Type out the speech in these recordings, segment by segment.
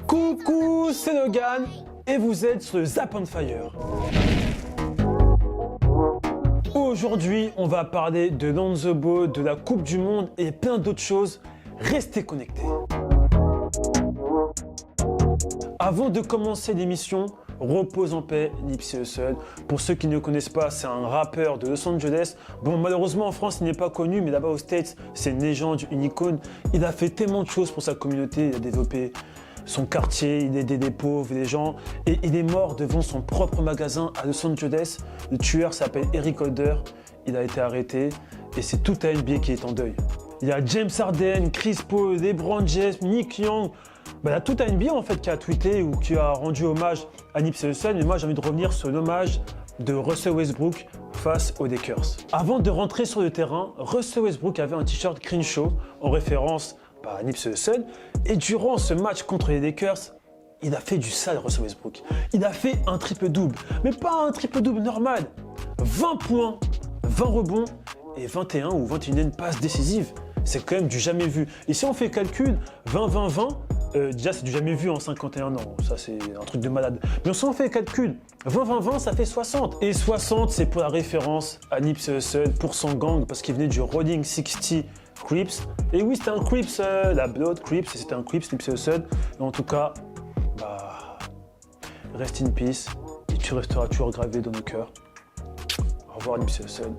Coucou, c'est Logan et vous êtes sur le Zap on Fire. Aujourd'hui, on va parler de Lonzo Ball, de la Coupe du Monde et plein d'autres choses. Restez connectés. Avant de commencer l'émission, repose en paix, Nipsey Hussle. Pour ceux qui ne le connaissent pas, c'est un rappeur de Los Angeles. Bon, malheureusement en France, il n'est pas connu, mais là-bas aux States, c'est une légende, une icône. Il a fait tellement de choses pour sa communauté. Il a développé son quartier, il a aidé les pauvres, les gens. Et il est mort devant son propre magasin à Los Angeles. Le tueur s'appelle Eric Holder. Il a été arrêté et c'est tout à NBA qui est en deuil. Il y a James Harden, Chris Paul, LeBron James, Nick Young. Il y a tout à NBA en fait qui a tweeté ou qui a rendu hommage à Nipsey Hussle. Mais moi j'ai envie de revenir sur l'hommage de Russell Westbrook face aux Lakers. Avant de rentrer sur le terrain, Russell Westbrook avait un t-shirt Crenshaw en référence à Nipsey Hussle. Et durant ce match contre les Lakers, il a fait du sale Russell Westbrook. Il a fait un triple-double, mais pas un triple-double normal. 20 points, 20 rebonds et 21 ou 21 passes décisives. C'est quand même du jamais vu. Et si on fait le calcul, 20-20-20, déjà c'est du jamais vu en 51 ans. Ça c'est un truc de malade. Mais si on fait le calcul, 20-20-20, ça fait 60. Et 60, c'est pour la référence à Nipsey Hussle pour son gang, parce qu'il venait du Rolling 60 Crips. Et oui, c'était un Crips, la Blood Crips, et c'était un Crips, Nipsey Hussle. Et en tout cas, rest in peace, et tu resteras toujours gravé dans nos cœurs. Au revoir Nipsey Hussle,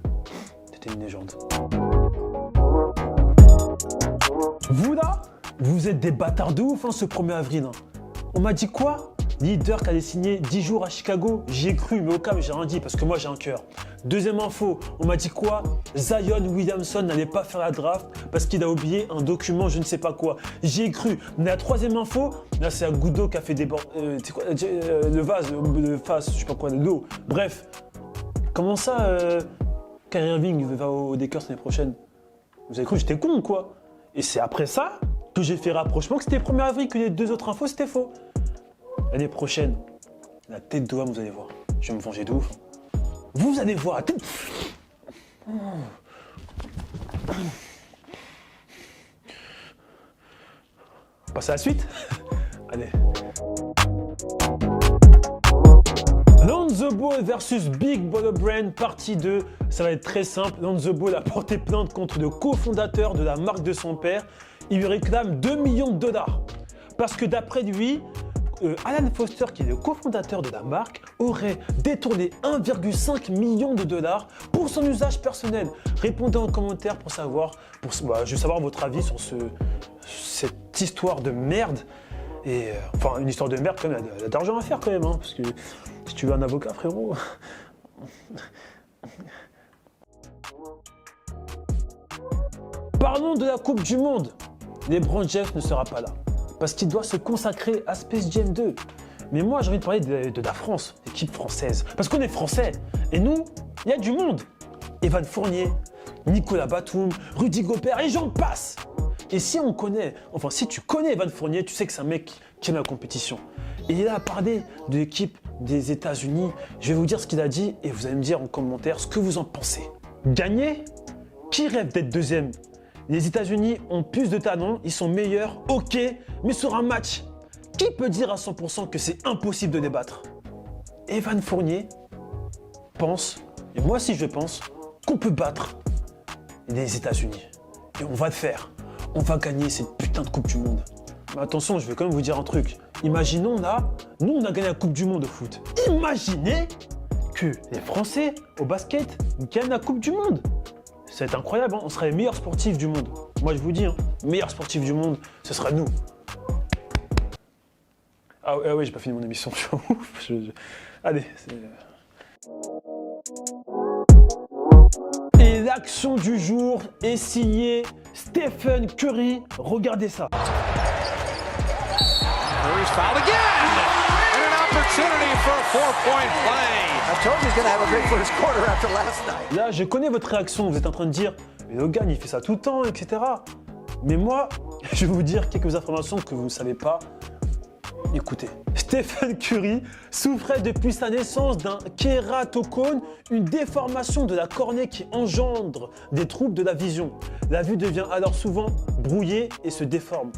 t'étais une légende. Vous là, vous êtes des bâtards de ouf ce 1er avril. On m'a dit quoi? Leader qui allait signer 10 jours à Chicago, j'y ai cru, mais au cas où j'ai rien dit parce que moi j'ai un cœur. Deuxième info, on m'a dit quoi? Zion Williamson n'allait pas faire la draft parce qu'il a oublié un document, je ne sais pas quoi. J'y ai cru. Mais la troisième info, là c'est Agoudo qui a fait des le vase, le face, je sais pas quoi, l'eau. Bref, comment ça, Kyrie Irving va aux Lakers l'année prochaine? Vous avez cru que j'étais con ou quoi? Et c'est après ça que j'ai fait rapprochement que c'était le 1er avril, que les deux autres infos c'était faux. L'année prochaine, la tête d'Oham, vous allez voir. Je vais me venger de ouf. Vous allez voir. On passe à la suite. Allez. Lonzo Ball versus Big Baller Brand, partie 2. Ça va être très simple. Lonzo Ball a porté plainte contre le cofondateur de la marque de son père. Il lui réclame 2 millions de dollars. Parce que d'après lui, Alan Foster, qui est le cofondateur de la marque, aurait détourné 1,5 million de dollars pour son usage personnel. Répondez en commentaire pour savoir, je veux savoir votre avis sur cette histoire de merde. Et enfin, une histoire de merde quand même, elle a d'argent à faire quand même, parce que si tu veux un avocat, frérot. Parlons de la Coupe du Monde. LeBron James ne sera pas là, parce qu'il doit se consacrer à Space Jam 2. Mais moi, j'ai envie de parler de la France, l'équipe française. Parce qu'on est français. Et nous, il y a du monde. Evan Fournier, Nicolas Batum, Rudy Gobert, et j'en passe. Et si tu connais Evan Fournier, tu sais que c'est un mec qui aime la compétition. Et il a parlé de l'équipe des États-Unis. Je vais vous dire ce qu'il a dit et vous allez me dire en commentaire ce que vous en pensez. Gagner? Qui rêve d'être deuxième? Les États-Unis ont plus de talent, ils sont meilleurs, ok, mais sur un match, qui peut dire à 100% que c'est impossible de les battre? Evan Fournier pense, et moi aussi je pense, qu'on peut battre les États-Unis. Et on va le faire. On va gagner cette putain de Coupe du Monde. Mais attention, je vais quand même vous dire un truc. Imaginons là, nous on a gagné la Coupe du Monde de foot. Imaginez que les Français au basket gagnent la Coupe du Monde. C'est incroyable, on serait les meilleurs sportifs du monde. Moi je vous dis, meilleurs sportifs du monde, ce sera nous. Ah ouais, j'ai pas fini mon émission, je suis ouf. Allez, Et l'action du jour est signée Stephen Curry. Regardez ça. Curry's fouled again! And an opportunity for a four-point play. I told you he's going to have a great first quarter after last night. Là, je connais votre réaction. Vous êtes en train de dire, mais Logan, il fait ça tout le temps, etc. Mais moi, je vais vous dire quelques informations que vous ne savez pas. Écoutez, Stephen Curry souffrait depuis sa naissance d'un kératocone, une déformation de la cornée qui engendre des troubles de la vision. La vue devient alors souvent brouillée et se déforme.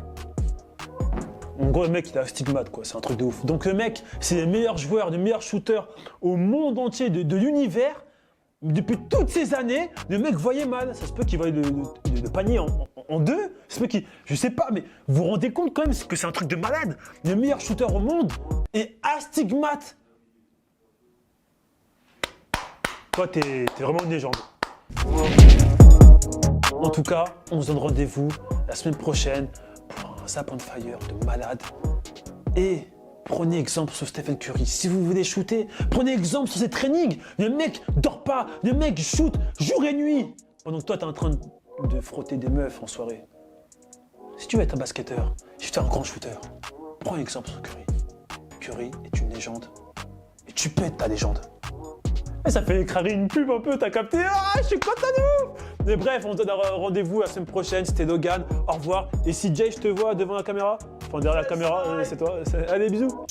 En gros, le mec, il a un stigmate, quoi. C'est un truc de ouf. Donc, le mec, c'est les meilleurs joueurs, les meilleurs shooters au monde entier de l'univers. Depuis toutes ces années, le mec voyait mal. Ça se peut qu'il voyait le panier en deux. Ça se peut qu'il... Je sais pas, mais vous vous rendez compte quand même que c'est un truc de malade. Le meilleur shooter au monde est astigmate. Toi, t'es vraiment une légende. En tout cas, on se donne rendez-vous la semaine prochaine pour un Zap on Fire de malade. Et prenez exemple sur Stephen Curry. Si vous voulez shooter, prenez exemple sur ses trainings. Le mec dort pas, le mec shoot jour et nuit. Pendant que toi, t'es en train de frotter des meufs en soirée. Si tu veux être un basketteur, si tu es un grand shooter, prends exemple sur Curry. Curry est une légende. Et tu peux être ta légende. Et ça fait écraser une pub un peu, t'as capté? Ah, je suis content de ouf! Mais bref, on se donne rendez-vous la semaine prochaine. C'était Logan. Au revoir. Et si Jay, je te vois devant la caméra, enfin derrière la caméra, c'est toi. Allez, bisous.